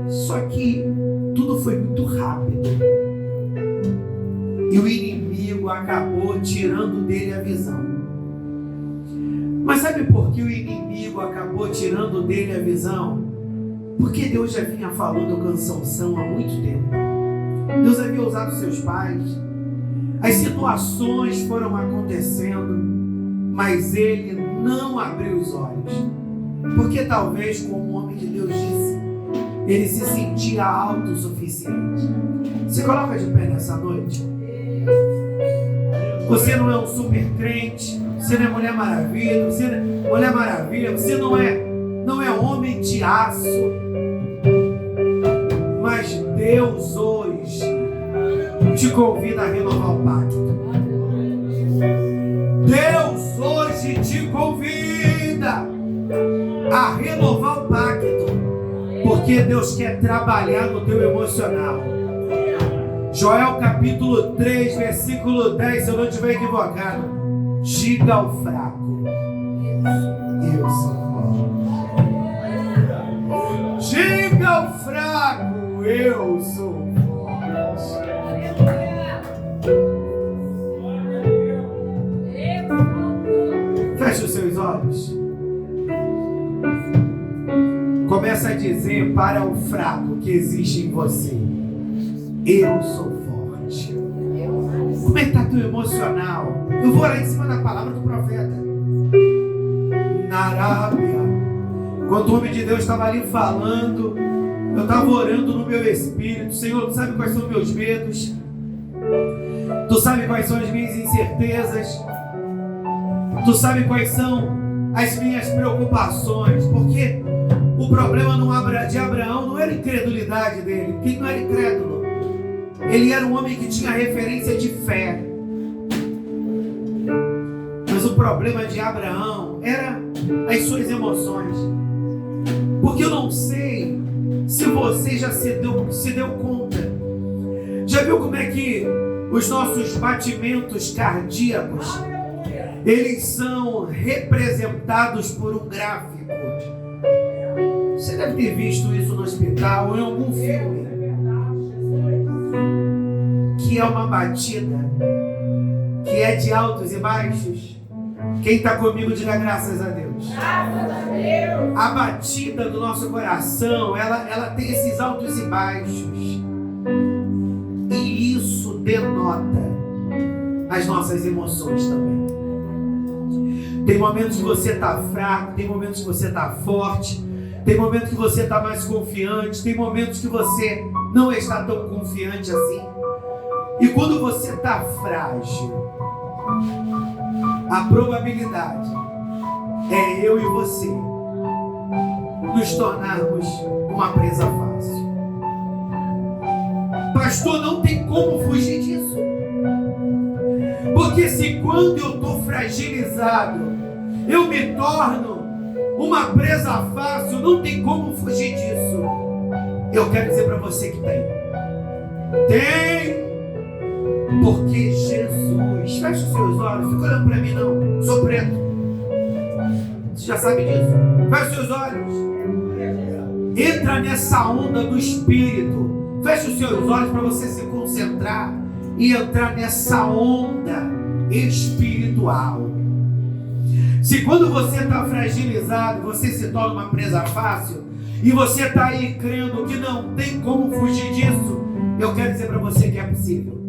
Só que tudo foi muito rápido, e o inimigo acabou tirando dele a visão. Mas sabe por que o inimigo acabou tirando dele a visão? Porque Deus já vinha falando com Sansão há muito tempo. Deus havia usado seus pais. As situações foram acontecendo, mas ele não abriu os olhos. Porque talvez, como o homem de Deus disse, ele se sentia autossuficiente. Se coloca de pé nessa noite. Você não é um super crente, você não é Mulher Maravilha, você não é homem de aço. Mas Deus hoje te convida a renovar o pacto. Deus hoje te convida a renovar o pacto, porque Deus quer trabalhar no teu emocional. Joel capítulo 3, versículo 10, se eu não estiver equivocado, diga ao fraco: eu sou forte. Diga ao fraco: eu sou forte. Feche os seus olhos. Começa a dizer para o fraco que existe em você: eu sou forte. Como é que está teu emocional? Eu vou orar em cima da palavra do profeta. Na Arábia, enquanto o homem de Deus estava ali falando, eu estava orando no meu espírito. Senhor, tu sabe quais são os meus medos? Tu sabe quais são as minhas incertezas? Tu sabe quais são as minhas preocupações? Porque o problema de Abraão não era a incredulidade dele, porque ele não era incrédulo. Ele era um homem que tinha referência de fé. Mas o problema de Abraão era as suas emoções. Porque eu não sei se você já se deu conta. Já viu como é que os nossos batimentos cardíacos, eles são representados por um gráfico? Você deve ter visto isso no hospital ou em algum filme. Que é uma batida, que é de altos e baixos. Quem está comigo, diga graças a Deus. Graças a Deus. A batida do nosso coração, ela tem esses altos e baixos. E isso denota as nossas emoções também. Tem momentos que você está fraco, tem momentos que você está forte, tem momentos que você está mais confiante, tem momentos que você não está tão confiante assim. E quando você está frágil, a probabilidade é eu e você nos tornarmos uma presa fácil. Pastor, não tem como fugir disso. Porque se quando eu estou fragilizado, eu me torno uma presa fácil, não tem como fugir disso. Eu quero dizer para você que tem. Tem. Porque Jesus, fecha os seus olhos, fica olhando para mim não, sou preto. Você já sabe disso. Fecha os seus olhos. Entra nessa onda do Espírito. Fecha os seus olhos para você se concentrar e entrar nessa onda espiritual. Se quando você está fragilizado, você se torna uma presa fácil, e você está aí crendo que não tem como fugir disso, eu quero dizer para você que é possível.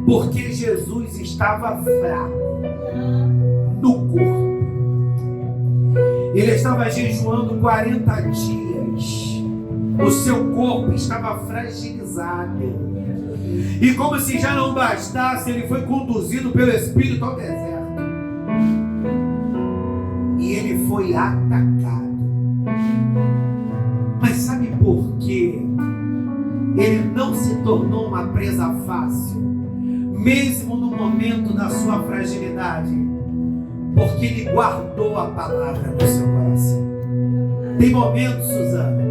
Porque Jesus estava fraco no corpo. Ele estava jejuando 40 dias. O seu corpo estava fragilizado. E como se já não bastasse, ele foi conduzido pelo Espírito ao deserto. E ele foi atacado. Mas sabe por quê Ele não se tornou uma presa fácil, mesmo no momento da sua fragilidade, porque Ele guardou a palavra no seu coração. Tem momentos, Suzana,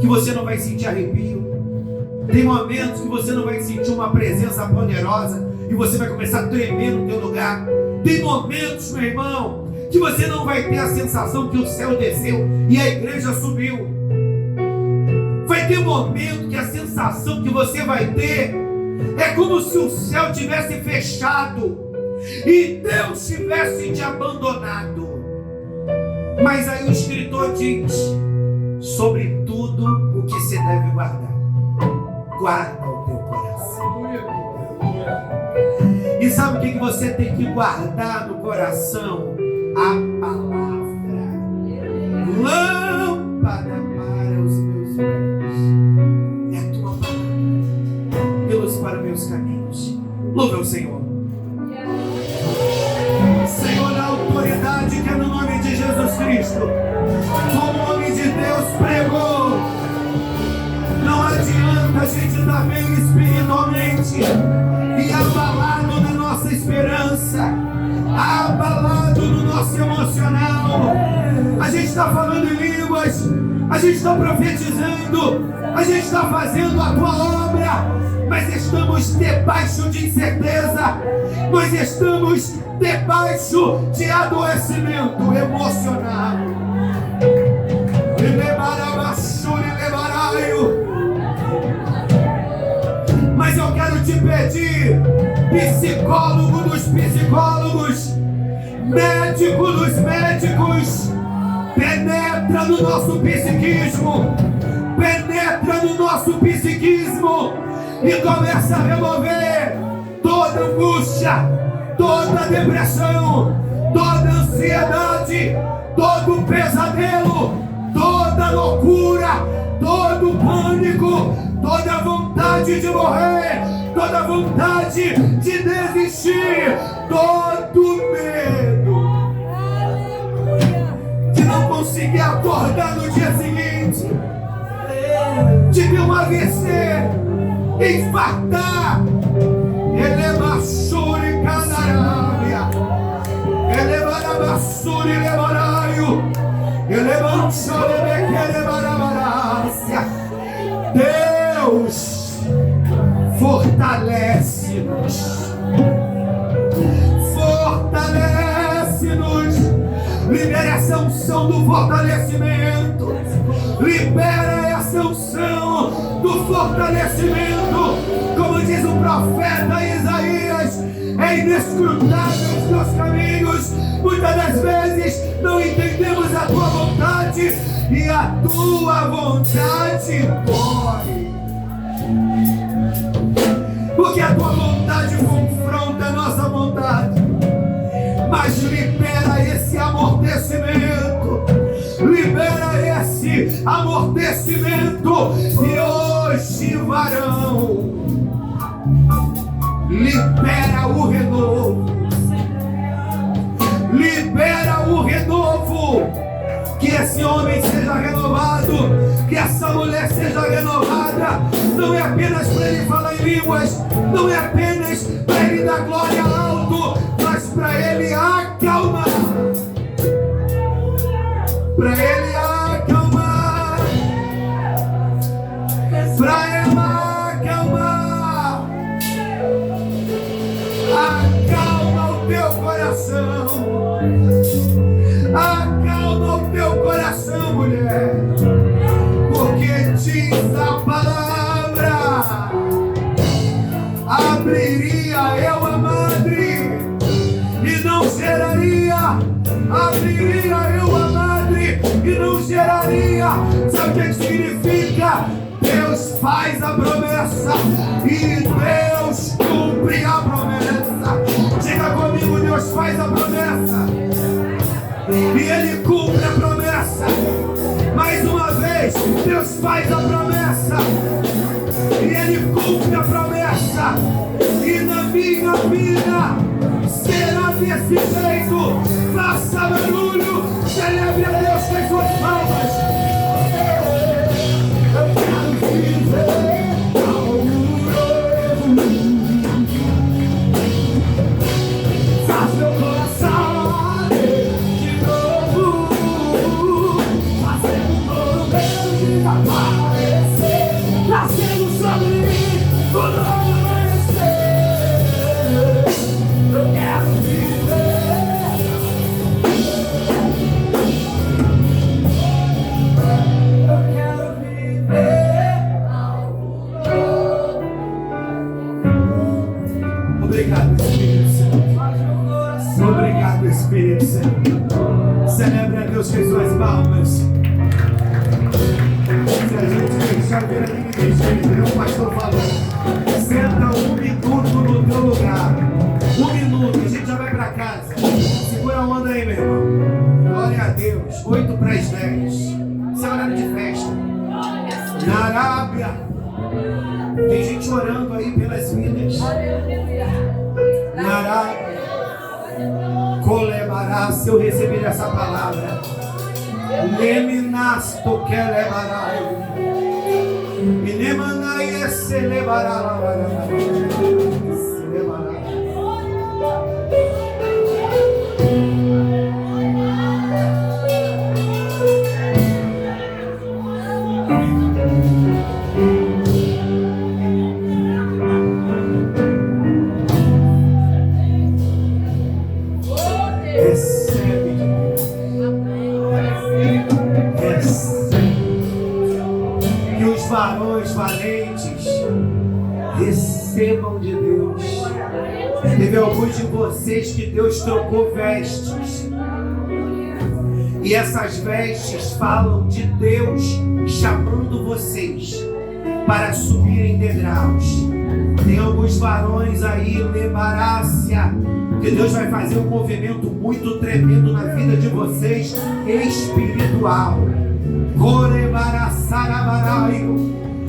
que você não vai sentir arrepio. Tem momentos que você não vai sentir uma presença poderosa e você vai começar a tremer no teu lugar. Tem momentos, meu irmão, que você não vai ter a sensação que o céu desceu e a igreja subiu. Vai ter momento que a sensação que você vai ter é como se o céu tivesse fechado e Deus tivesse te abandonado. Mas aí o escritor diz: sobre tudo o que se deve guardar, guarda o teu coração. E sabe o que você tem que guardar no coração? A palavra. Lâmpada para os meus pés é a tua palavra, luz para meus caminhos. Louve ao Senhor. Senhor, na autoridade que é no nome de Jesus Cristo, como o homem de Deus pregou, não adianta a gente estar bem espiritualmente e abalado na nossa esperança, abalado no nosso emocional. A gente está falando em línguas, a gente está profetizando, a gente está fazendo a tua obra, mas estamos debaixo de incerteza, nós estamos debaixo de adoecimento emocional. Mas eu quero te pedir, psicólogo dos psicólogos, médico dos médicos, penetra no nosso psiquismo, penetra no nosso psiquismo e começa a remover toda angústia, toda depressão, toda ansiedade, todo pesadelo, toda loucura, todo pânico, toda vontade de morrer, toda vontade de desistir, todo medo de não conseguir acordar no dia seguinte, de ter um AVC, infartar. Eleva Shuri Canarária, eleva Basuri Levarário, eleva Shuri Bequerebarabarácia. Deus, fortalece-nos, fortalece-nos, libera essa unção do fortalecimento, libera essa unção do fortalecimento, como diz o profeta Isaías, é inescrutável os teus caminhos, muitas das vezes não entendemos a tua vontade, e a tua vontade dói, porque a tua vontade confronta a nossa vontade, mas libera esse amortecimento, libera esse amortecimento, e hoje, varão, libera o renovo, libera o renovo. Que esse homem seja renovado, que essa mulher seja renovada. Não é apenas para ele falar em línguas, não é apenas para ele dar glória alto, mas para ele acalmar, para ele acalmar, para ela acalmar. Acalma o teu coração, acalma o teu coração, mulher, porque diz a palavra: abriria eu a madre e não geraria, abriria eu a madre e não geraria. Sabe o que significa? Deus faz a promessa e Deus cumpre a promessa. Diga comigo: Deus faz a promessa e Ele cumpre a promessa. Mais uma vez, Deus faz a promessa e Ele cumpre a promessa. E na minha vida será desse jeito. Faça barulho, celebre a Deus com as suas palmas. Eu quero viver aparecer, nascendo sobre mim, o novo amanhecer. Eu quero viver. Eu quero viver. Obrigado, Espírito Santo. Obrigado, Espírito Santo. Celebre a Deus com suas palmas. Se a gente deixar ver aqui, o pastor falou. Senta 1 minuto no teu lugar. 1 minuto, a gente já vai para casa. Segura a onda aí, meu irmão. Glória a Deus. 8 para as 10. Isso é horário de festa. Na Arábia. Tem gente orando aí pelas vidas. Na Arábia. Colebará, se eu receber essa palavra. Leminas toque levará. E nemanai se levará. Se levará. Varões valentes recebam de Deus. Teve alguns de vocês que Deus trocou vestes, e essas vestes falam de Deus chamando vocês para subirem degraus. Tem alguns varões aí, Lebarácia, que Deus vai fazer um movimento muito tremendo na vida de vocês espiritual.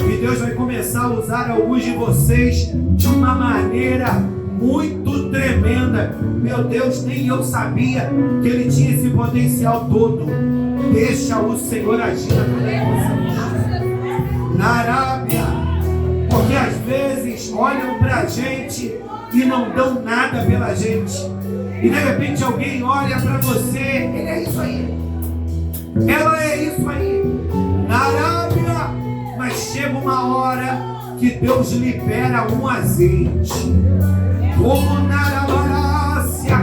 E Deus vai começar a usar alguns de vocês de uma maneira muito tremenda. Meu Deus, nem eu sabia que ele tinha esse potencial todo. Deixa o Senhor agir na vida de vocês. Na Arábia, porque às vezes olham pra gente e não dão nada pela gente. E de repente alguém olha pra você, ele é isso aí. Ela é isso aí. Na Arábia, mas chega uma hora que Deus libera um azeite. Como na Arabarácia.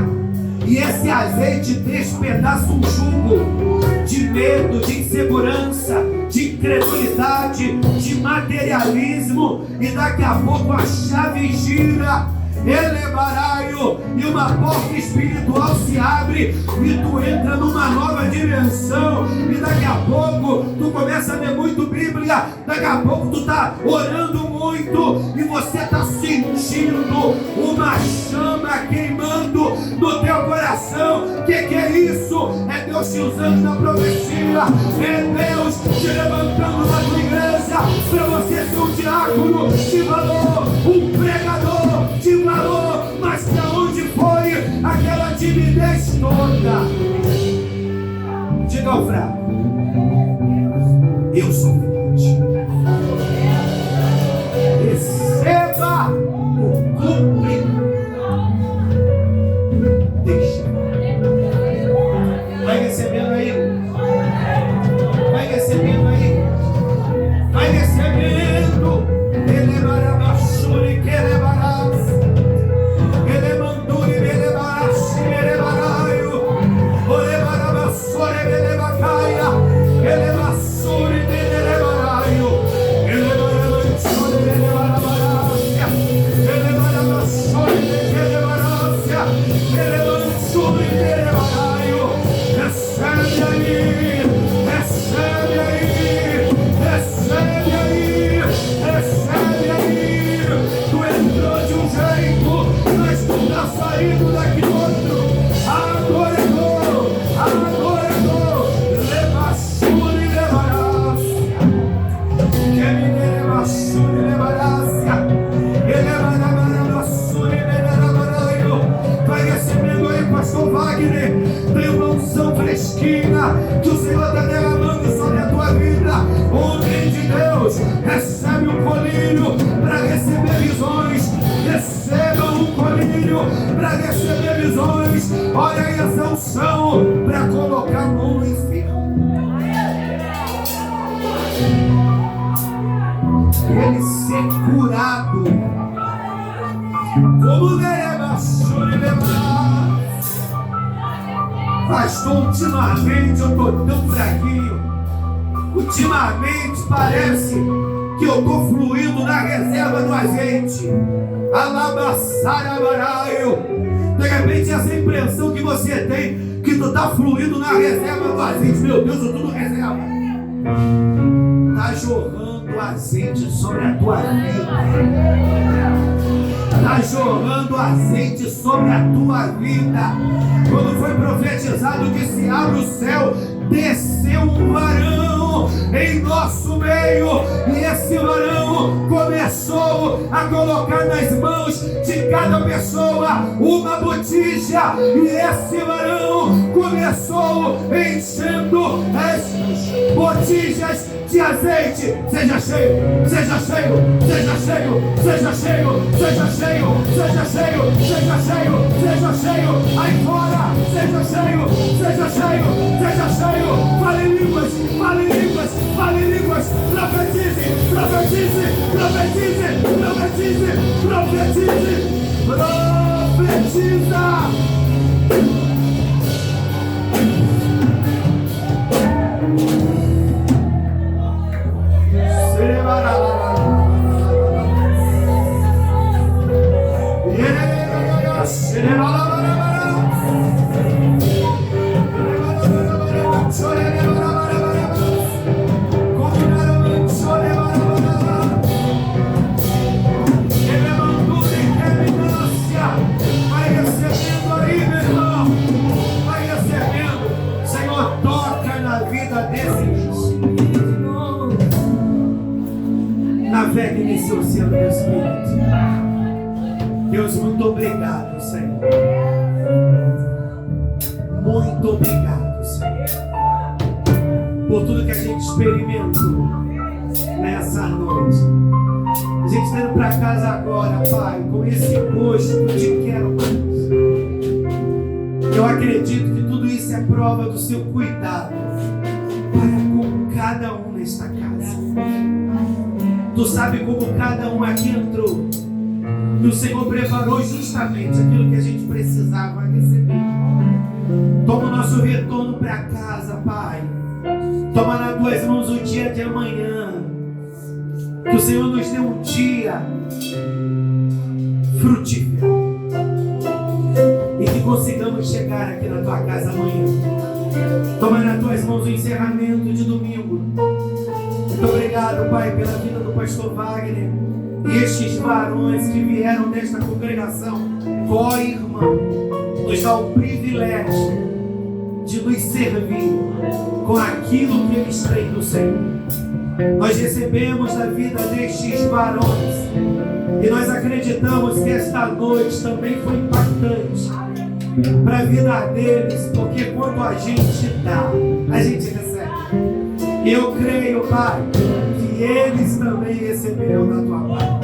E esse azeite despedaça um jugo de medo, de insegurança, de incredulidade, de materialismo. E daqui a pouco a chave gira. Elebaraio, e uma porta espiritual se abre e tu entra numa nova dimensão, e daqui a pouco tu começa a ler muito Bíblia, daqui a pouco tu tá orando muito e você tá sentindo uma chama queimando no teu coração. Que é isso? É Deus te usando na profecia, é Deus te levantando na tua igreja para você ser um diácono de valor, um pregador de valor. Mas para onde foi aquela timidez toda? Diga ao fraco: eu sou forte. Receba o cumprimento. Deixa. Vai recebendo aí. Vai recebendo aí. Vai recebendo. Elevará baixuri que elevarás. Elemanduri elevarás. Elevaraio. Olevará baixuri elevacaia. Elevassuri elevaraio. Elevará baixuri elevarácia. Elevará baixuri elevarácia. Elevassuri elevaraio. Recebe aí. Recebe aí. Recebe aí. Recebe aí. Tu entrou de um jeito, mas tu tá saindo daqui outro. Agora é dor. Agora é dor. Levassuri levarácia. Que me levassuri levarácia. Elevarabarabassuri levarabaraio. Vai recebendo aí, pastor Wagner. Tem uma unção fresquinha que o Senhor está derramando sobre a tua vida. Homem de Deus, recebe um colírio para receber visões. Receba um colírio para receber visões. Olha aí essa unção para colocar a mão no enfermo. ele ser curado. Como pastor, ultimamente eu estou tão fraquinho. Ultimamente parece que eu estou fluindo na reserva do azeite. Alabaçarabaraio. De repente essa impressão que você tem, que tu está fluindo na reserva do azeite. Meu Deus, eu estou no reserva. Está jorrando azeite sobre a tua vida. Está jorrando azeite sobre a tua vida. Quando foi profetizado que se abre o céu, desceu um varão em nosso meio, e esse varão começou a colocar nas mãos de cada pessoa uma botija, e esse varão começou enchendo as botijas de azeite. Seja cheio, seja cheio, seja cheio, seja cheio, seja cheio, seja cheio, seja cheio, seja cheio, aí fora, seja cheio, seja cheio, seja cheio. Fale em línguas, fale em línguas, fale em línguas, profetize, profetize, profetize, profetize, profetize, profetiza. Vai recebendo aí, meu irmão. Vai recebendo. Senhor, toca na vida desses. Navegue nesse oceano do Espírito. Deus, muito obrigado, Senhor. Muito obrigado, Senhor, por tudo que a gente experimentou nessa noite. A gente está indo para casa agora, Pai, com esse gosto de quero mais. Eu acredito que tudo isso é prova do seu cuidado para com cada um nesta casa. Tu sabe como cada um aqui entrou, que o Senhor preparou justamente aquilo que a gente precisava receber. Toma o nosso retorno para casa, Pai. Toma nas tuas mãos o dia de amanhã. Que o Senhor nos dê um dia frutífero e que consigamos chegar aqui na tua casa amanhã. Toma nas tuas mãos o encerramento de domingo. Muito obrigado, Pai, pela vida do pastor Wagner e estes varões que vieram desta congregação, co-irmão, nos dá o privilégio de nos servir com aquilo que eles têm do Senhor. Nós recebemos da vida destes varões e nós acreditamos que esta noite também foi impactante para a vida deles, porque quando a gente dá, a gente recebe. E eu creio, Pai, que eles também receberão da tua parte.